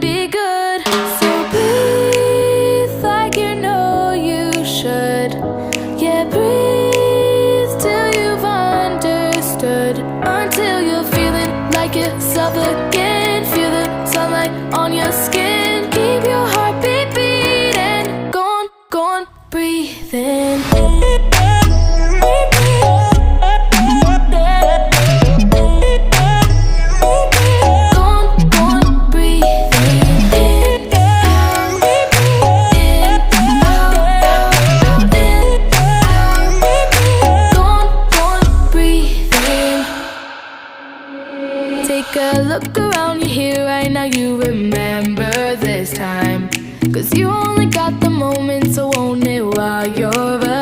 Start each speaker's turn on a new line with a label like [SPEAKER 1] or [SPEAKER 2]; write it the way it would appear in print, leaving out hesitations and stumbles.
[SPEAKER 1] be good. So breathe like you know you should. Yeah, breathe till you've understood. Until you're feeling like yourself again. Feel the sunlight on your skin. Keep your heartbeat beating. Go on, breathe in. Take a look around you here right now, you remember this time. 'Cause you only